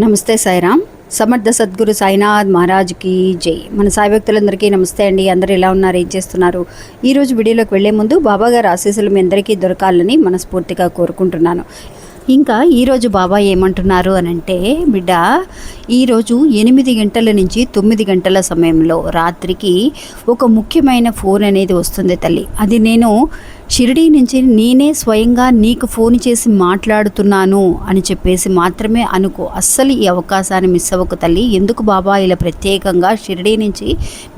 నమస్తే సాయిరామ్. సమర్థ సద్గురు సాయినాథ్ మహారాజ్కి జై. మన సాయి భక్తులందరికీ నమస్తే అండి. అందరూ ఎలా ఉన్నారు, ఏం చేస్తున్నారు? ఈరోజు వీడియోలోకి వెళ్లే ముందు బాబా గారి ఆశీస్సులు మీ అందరికీ దొరకాలని మనస్ఫూర్తిగా కోరుకుంటున్నాను. ఇంకా ఈరోజు బాబా ఏమంటున్నారు అనంటే, బిడ్డ ఈరోజు 8 గంటల నుంచి 9 గంటల సమయంలో రాత్రికి ఒక ముఖ్యమైన ఫోన్ అనేది వస్తుంది తల్లి. అది నేను షిరిడీ నుంచి నేనే స్వయంగా నీకు ఫోన్ చేసి మాట్లాడుతున్నాను అని చెప్పేసి మాత్రమే అనుకో. అస్సలు ఈ అవకాశాన్ని మిస్ అవ్వకు తల్లి. ఎందుకు బాబా ఇలా ప్రత్యేకంగా షిరిడీ నుంచి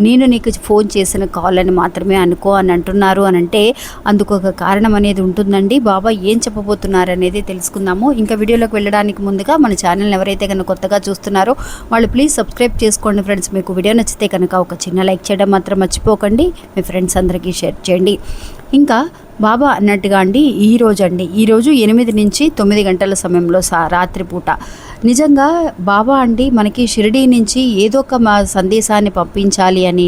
నేను నీకు ఫోన్ చేసిన కాల్ అని మాత్రమే అనుకో అని అంటున్నారు అనంటే అందుకు ఒక కారణం అనేది ఉంటుందండి. బాబా ఏం చెప్పబోతున్నారు అనేది తెలుసుకుందాము. ఇంకా వీడియోలోకి వెళ్ళడానికి ముందుగా మన ఛానల్ని ఎవరైతే కనుక కొత్తగా చూస్తున్నారో వాళ్ళు ప్లీజ్ సబ్స్క్రైబ్ చేసుకోండి ఫ్రెండ్స్. మీకు వీడియో నచ్చితే కనుక ఒక చిన్న లైక్ చేయడం మాత్రం మర్చిపోకండి. మీ ఫ్రెండ్స్ అందరికీ షేర్ చేయండి. ఇంకా బాబా అన్నట్టుగా అండి ఈరోజు 8 నుంచి 9 గంటల సమయంలో రాత్రిపూట నిజంగా బాబా అండి మనకి షిరిడీ నుంచి ఏదో ఒక సందేశాన్ని పంపించాలి అని,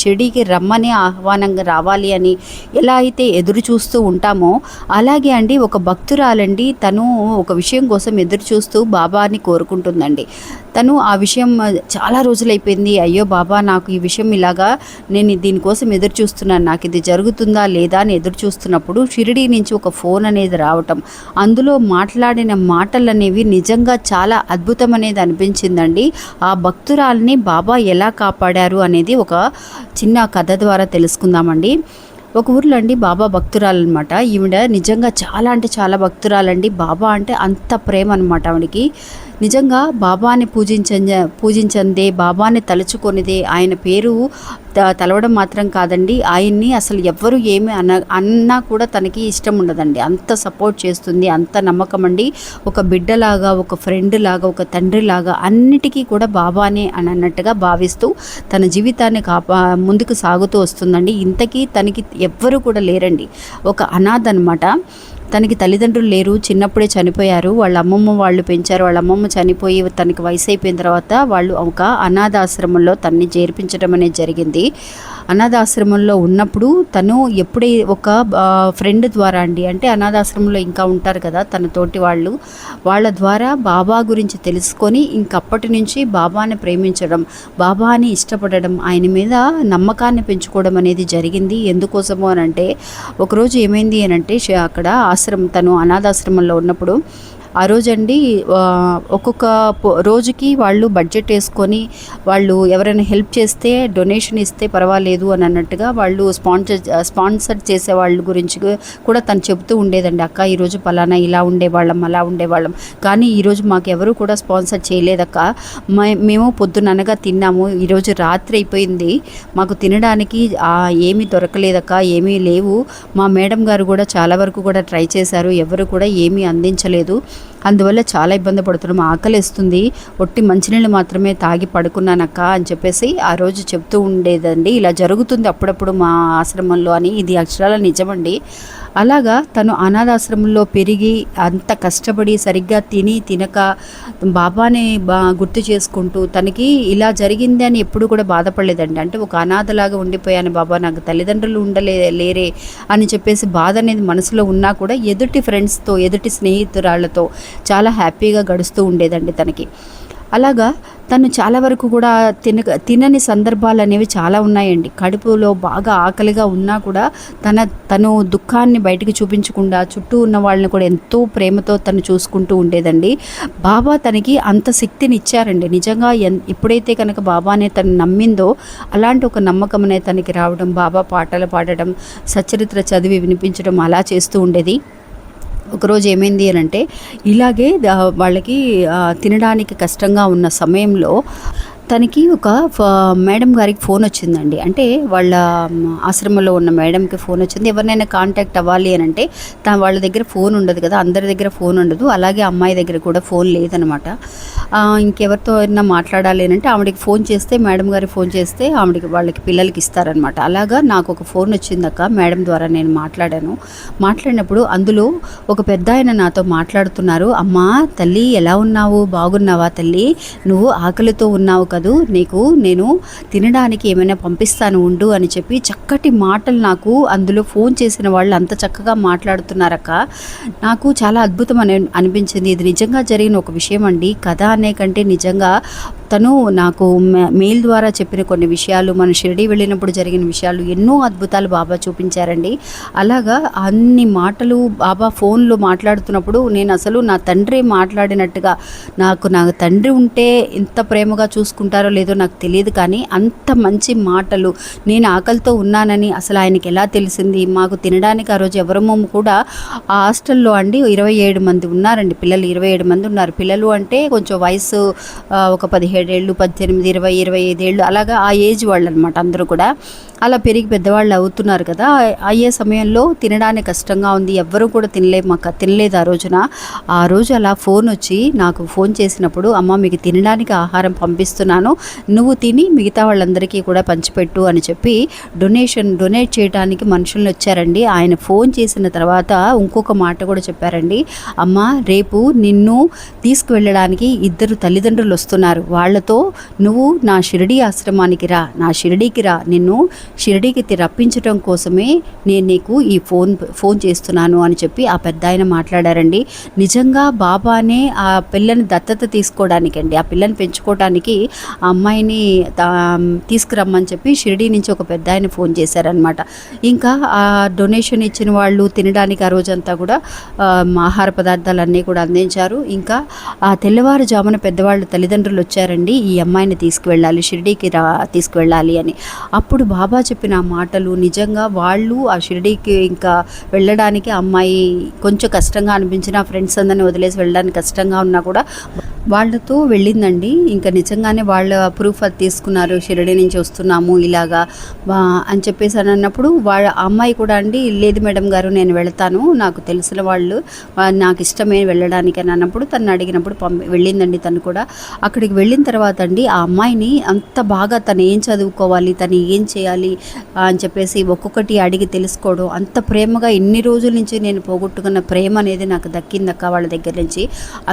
షిరిడీకి రమ్మని ఆహ్వానంగా రావాలి అని ఎలా అయితే ఎదురు చూస్తూ ఉంటామో అలాగే అండి ఒక భక్తురాలండి తను ఒక విషయం కోసం ఎదురు చూస్తూ బాబాని కోరుకుంటుందండి. తను ఆ విషయం చాలా రోజులైపోయింది, అయ్యో బాబా నాకు ఈ విషయం ఇలాగా నేను దీనికోసం ఎదురు చూస్తున్నాను, నాకు ఇది జరుగుతుందా లేదా అని ఎదురు చూస్తున్నప్పుడు షిరిడీ నుంచి ఒక ఫోన్ అనేది రావటం, అందులో మాట్లాడిన మాటలు అనేవి నిజంగా చాలా అద్భుతం అనేది అనిపించిందండి. ఆ భక్తురాల్ని బాబా ఎలా కాపాడారు అనేది ఒక చిన్న కథ ద్వారా తెలుసుకుందామండి. ఒక ఊర్లో అండి బాబా భక్తురాలన్నమాట. ఈవిడ నిజంగా చాలా అంటే చాలా భక్తురాలండి. బాబా అంటే అంత ప్రేమ అనమాట ఆవిడకి. నిజంగా బాబాని పూజించందే, బాబాని తలుచుకొనిదే, ఆయన పేరు తలవడం మాత్రం కాదండి, ఆయన్ని అసలు ఎవ్వరు ఏమి అన్నా కూడా తనకి ఇష్టం ఉండదండి. అంత సపోర్ట్ చేస్తుంది, అంత నమ్మకం అండి. ఒక బిడ్డలాగా, ఒక ఫ్రెండ్ లాగా, ఒక తండ్రిలాగా అన్నిటికీ కూడా బాబానే అని అన్నట్టుగా భావిస్తూ తన జీవితాన్ని ముందుకు సాగుతూ వస్తుందండి. ఇంతకీ తనకి ఎవ్వరు కూడా లేరండి, ఒక అనాథ అనమాట. తనకి తల్లిదండ్రులు లేరు, చిన్నప్పుడే చనిపోయారు. వాళ్ళ అమ్మమ్మ వాళ్ళు పెంచారు. వాళ్ళ అమ్మమ్మ చనిపోయి తనకి వయసు అయిపోయిన తర్వాత వాళ్ళు ఒక అనాథాశ్రమంలో తనని చేర్పించడం అనేది జరిగింది. అనాథాశ్రమంలో ఉన్నప్పుడు తను ఎప్పుడే ఒక ఫ్రెండ్ ద్వారా అండి, అంటే అనాథాశ్రమంలో ఇంకా ఉంటారు కదా తన తోటి వాళ్ళ ద్వారా బాబా గురించి తెలుసుకొని ఇంకప్పటి నుంచి బాబాని ప్రేమించడం, బాబాని ఇష్టపడడం, ఆయన మీద నమ్మకాన్ని పెంచుకోవడం అనేది జరిగింది. ఎందుకోసము అని అంటే ఒకరోజు ఏమైంది అని అంటే అక్కడ తను అనాథాశ్రమంలో ఉన్నప్పుడు ఆ రోజండి ఒక్కొక్క రోజుకి వాళ్ళు బడ్జెట్ వేసుకొని వాళ్ళు ఎవరైనా హెల్ప్ చేస్తే డొనేషన్ ఇస్తే పర్వాలేదు అని అన్నట్టుగా వాళ్ళు స్పాన్సర్ చేసే వాళ్ళ గురించి కూడా తను చెబుతూ ఉండేదండి. అక్క ఈరోజు పలానా ఇలా ఉండేవాళ్ళం, అలా ఉండేవాళ్ళం, కానీ ఈరోజు మాకు ఎవరు కూడా స్పాన్సర్ చేయలేదక్క, మేము పొద్దుననగా తిన్నాము, ఈరోజు రాత్రి అయిపోయింది, మాకు తినడానికి ఏమీ దొరకలేదక్క, ఏమీ లేవు, మా మేడం గారు కూడా చాలా వరకు కూడా ట్రై చేశారు, ఎవరు కూడా ఏమీ అందించలేదు, అందువల్ల చాలా ఇబ్బంది పడుతున్నాం, ఆకలిస్తుంది, ఒట్టి మంచినీళ్ళు మాత్రమే తాగి పడుకున్నానక్క అని చెప్పేసి ఆ రోజు చెప్తూ ఉండేదండి. ఇలా జరుగుతుంది అప్పుడప్పుడు మా ఆశ్రమంలో అని. ఇది అక్షరాల నిజమండి. అలాగా తను అనాథాశ్రమంలో పెరిగి అంత కష్టపడి సరిగ్గా తినక బాబాని గుర్తు చేసుకుంటూ తనకి ఇలా జరిగింది అని ఎప్పుడు కూడా బాధపడలేదండి. అంటే ఒక అనాథలాగా ఉండిపోయాను బాబా, నాకు తల్లిదండ్రులు లేరే అని చెప్పేసి బాధ అనేది మనసులో ఉన్నా కూడా ఎదుటి ఫ్రెండ్స్తో, ఎదుటి స్నేహితురాళ్లతో చాలా హ్యాపీగా గడుస్తూ ఉండేదండి తనకి. అలాగా తను చాలా వరకు కూడా తినని సందర్భాలు అనేవి చాలా ఉన్నాయండి. కడుపులో బాగా ఆకలిగా ఉన్నా కూడా తను దుఃఖాన్ని బయటికి చూపించకుండా చుట్టూ ఉన్న వాళ్ళని కూడా ఎంతో ప్రేమతో తను చూసుకుంటూ ఉండేదండి. బాబా తనకి అంత శక్తిని ఇచ్చారండి. నిజంగా ఎప్పుడైతే కనుక బాబానే తను నమ్మిందో అలాంటి ఒక నమ్మకం అనేది తనకి రావడం, బాబా పాటలు పాడడం, సచ్చరిత్ర చదివి వినిపించడం అలా చేస్తూ ఉండేది. ఒకరోజు ఏమైంది అని అంటే ఇలాగే వాళ్ళకి తినడానికి కష్టంగా ఉన్న సమయంలో తనకి ఒక మేడం గారికి ఫోన్ వచ్చిందండి. అంటే వాళ్ళ ఆశ్రమంలో ఉన్న మేడంకి ఫోన్ వచ్చింది. ఎవరినైనా కాంటాక్ట్ అవ్వాలి అని అంటే వాళ్ళ దగ్గర ఫోన్ ఉండదు కదా, అందరి దగ్గర ఫోన్ ఉండదు. అలాగే అమ్మాయి దగ్గర కూడా ఫోన్ లేదనమాట. ఇంకెవరితో అయినా మాట్లాడాలి అని అంటే ఆవిడకి ఫోన్ చేస్తే, మేడం గారికి ఫోన్ చేస్తే వాళ్ళకి పిల్లలకి ఇస్తారనమాట. అలాగా నాకు ఒక ఫోన్ వచ్చిందక్క, మేడం ద్వారా నేను మాట్లాడినప్పుడు అందులో ఒక పెద్ద ఆయన నాతో మాట్లాడుతున్నారు. అమ్మా తల్లి ఎలా ఉన్నావు, బాగున్నావా తల్లి, నువ్వు ఆకలితో ఉన్నావు కదా, కాదు, నేను తినడానికి ఏమైనా పంపిస్తాను ఉండు అని చెప్పి చక్కటి మాటలు నాకు అందులో ఫోన్ చేసిన వాళ్ళు అంత చక్కగా మాట్లాడుతున్నారక్క. నాకు చాలా అద్భుతం అనిపించింది. ఇది నిజంగా జరిగిన ఒక విషయం అండి. కథ అనే కంటే నిజంగా తను నాకు మెయిల్ ద్వారా చెప్పిన కొన్ని విషయాలు, మన షిరిడి వెళ్ళినప్పుడు జరిగిన విషయాలు, ఎన్నో అద్భుతాలు బాబా చూపించారండి. అలాగా అన్ని మాటలు బాబా ఫోన్లో మాట్లాడుతున్నప్పుడు నేను అసలు నా తండ్రి మాట్లాడినట్టుగా, నా తండ్రి ఉంటే ఎంత ప్రేమగా చూసుకుంటారో లేదో నాకు తెలియదు, కానీ అంత మంచి మాటలు, నేను ఆకలితో ఉన్నానని అసలు ఆయనకి ఎలా తెలిసింది, మాకు తినడానికి ఆ రోజు ఎవరమో కూడా ఆ హాస్టల్లో అండి 27 మంది ఉన్నారండి పిల్లలు. 27 మంది ఉన్నారు పిల్లలు. అంటే కొంచెం వయసు ఒక 17 ఏళ్ళు, 18, 20, 25 ఏళ్ళు అలాగా ఆ ఏజ్ వాళ్ళు అనమాట. అందరూ కూడా అలా పెరిగి పెద్దవాళ్ళు అవుతున్నారు కదా. అయ్యే సమయంలో తినడానికి కష్టంగా ఉంది, ఎవ్వరూ కూడా తినలేదు ఆ రోజున. ఆ రోజు అలా ఫోన్ వచ్చి నాకు ఫోన్ చేసినప్పుడు, అమ్మ మీకు తినడానికి ఆహారం పంపిస్తున్నాను, నువ్వు తిని మిగతా వాళ్ళందరికీ కూడా పంచిపెట్టు అని చెప్పి డొనేట్ చేయడానికి మనుషులను వచ్చారండి. ఆయన ఫోన్ చేసిన తర్వాత ఇంకొక మాట కూడా చెప్పారండి. అమ్మ రేపు నిన్ను తీసుకువెళ్ళడానికి 2 తల్లిదండ్రులు వస్తున్నారు, వాళ్ళతో నువ్వు నా షిరిడి ఆశ్రమానికి రా, నా షిరిడీకి రా, నిన్ను షిరిడీకి రప్పించడం కోసమే నేను నీకు ఈ ఫోన్ చేస్తున్నాను అని చెప్పి ఆ పెద్ద ఆయన మాట్లాడారండి. నిజంగా బాబానే ఆ పిల్లని దత్తత తీసుకోవడానికి అండి, ఆ పిల్లని పెంచుకోవడానికి ఆ అమ్మాయిని తీసుకురమ్మని చెప్పి షిరిడీ నుంచి ఒక పెద్ద ఆయన ఫోన్ చేశారనమాట. ఇంకా ఆ డొనేషన్ ఇచ్చిన వాళ్ళు తినడానికి ఆ రోజంతా కూడా ఆహార పదార్థాలన్నీ కూడా అందించారు. ఇంకా ఆ తెల్లవారుజామున పెద్దవాళ్ళు తల్లిదండ్రులు వచ్చారండి, ఈ అమ్మాయిని తీసుకువెళ్ళాలి, షిరిడీకి తీసుకువెళ్ళాలి అని. అప్పుడు బాబా చెప్పిన మాటలు నిజంగా వాళ్ళు ఆ షిరిడీకి ఇంకా వెళ్ళడానికి అమ్మాయి కొంచెం కష్టంగా అనిపించిన, ఫ్రెండ్స్ అందరిని వదిలేసి వెళ్ళడానికి కష్టంగా ఉన్నా కూడా వాళ్ళతో వెళ్ళిందండి. ఇంకా నిజంగానే వాళ్ళ ప్రూఫ్ అది తీసుకున్నారు, షిరిడీ నుంచి వస్తున్నాము ఇలాగా అని చెప్పేసి అని అన్నప్పుడు అమ్మాయి కూడా అండి, లేదు మేడం గారు నేను వెళ్తాను, నాకు తెలిసిన వాళ్ళు, నాకు ఇష్టమే వెళ్ళడానికి అని అన్నప్పుడు తను అడిగినప్పుడు వెళ్ళిందండి. తను కూడా అక్కడికి వెళ్ళిన తర్వాత అండి ఆ అమ్మాయిని అంత బాగా తను ఏం చదువుకోవాలి, తను ఏం చేయాలి అని చెప్పేసి ఒక్కొక్కటి అడిగి తెలుసుకోవడం, అంత ప్రేమగా ఎన్ని రోజుల నుంచి నేను పోగొట్టుకున్న ప్రేమ అనేది నాకు దక్కిందక్క వాళ్ళ దగ్గర నుంచి.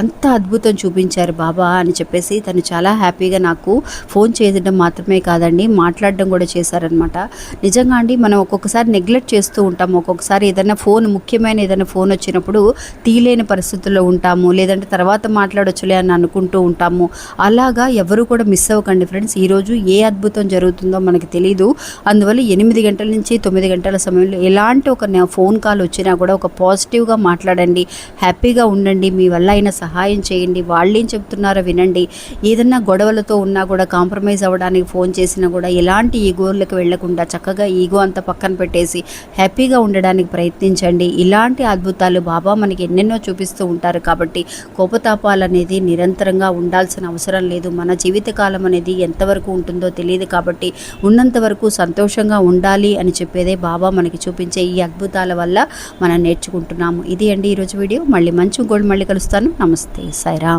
అంత అద్భుతం చూపించారు బాబా అని చెప్పేసి తను చాలా హ్యాపీగా నాకు ఫోన్ చేయడం మాత్రమే కాదండి, మాట్లాడడం కూడా చేశారనమాట. నిజంగా అండి మనం ఒక్కొక్కసారి నెగ్లెక్ట్ చేస్తూ ఉంటాము. ఒక్కొక్కసారి ఏదైనా ముఖ్యమైన ఏదైనా ఫోన్ వచ్చినప్పుడు తీయలేని పరిస్థితుల్లో ఉంటాము, లేదంటే తర్వాత మాట్లాడొచ్చులే అని అనుకుంటూ ఉంటాము. అలాగా ఎవరు కూడా మిస్ అవ్వకండి ఫ్రెండ్స్. ఈరోజు ఏ అద్భుతం జరుగుతుందో మనకి తెలీదు. అందువల్ల 8 గంటల నుంచి 9 గంటల సమయంలో ఎలాంటి ఒక ఫోన్ కాల్ వచ్చినా కూడా ఒక పాజిటివ్గా మాట్లాడండి, హ్యాపీగా ఉండండి, మీ వల్ల అయినా సహాయం చేయండి, వాళ్ళేం చెప్తున్నారో వినండి. ఏదన్నా గొడవలతో ఉన్నా కూడా కాంప్రమైజ్ అవ్వడానికి ఫోన్ చేసినా కూడా ఎలాంటి ఈగోలకు వెళ్లకుండా చక్కగా ఈగో అంతా పక్కన పెట్టేసి హ్యాపీగా ఉండడానికి ప్రయత్నించండి. ఇలాంటి అద్భుతాలు బాబా మనకి ఎన్నెన్నో చూపిస్తూ ఉంటారు. కాబట్టి కోపతాపాలు అనేది నిరంతరంగా ఉండాల్సిన అవసరం లేదు. మన జీవితకాలం అనేది ఎంతవరకు ఉంటుందో తెలియదు. కాబట్టి ఉన్నంత వరకు సంతోషంగా ఉండాలి అని చెప్పేదే బాబా మనకి చూపించే ఈ అద్భుతాల వల్ల మనం నేర్చుకుంటున్నాము. ఇది అండి ఈరోజు వీడియో. మళ్ళీ మంచి గోల్డ్ మళ్ళీ కలుస్తాను. నమస్తే, సాయిరామ్.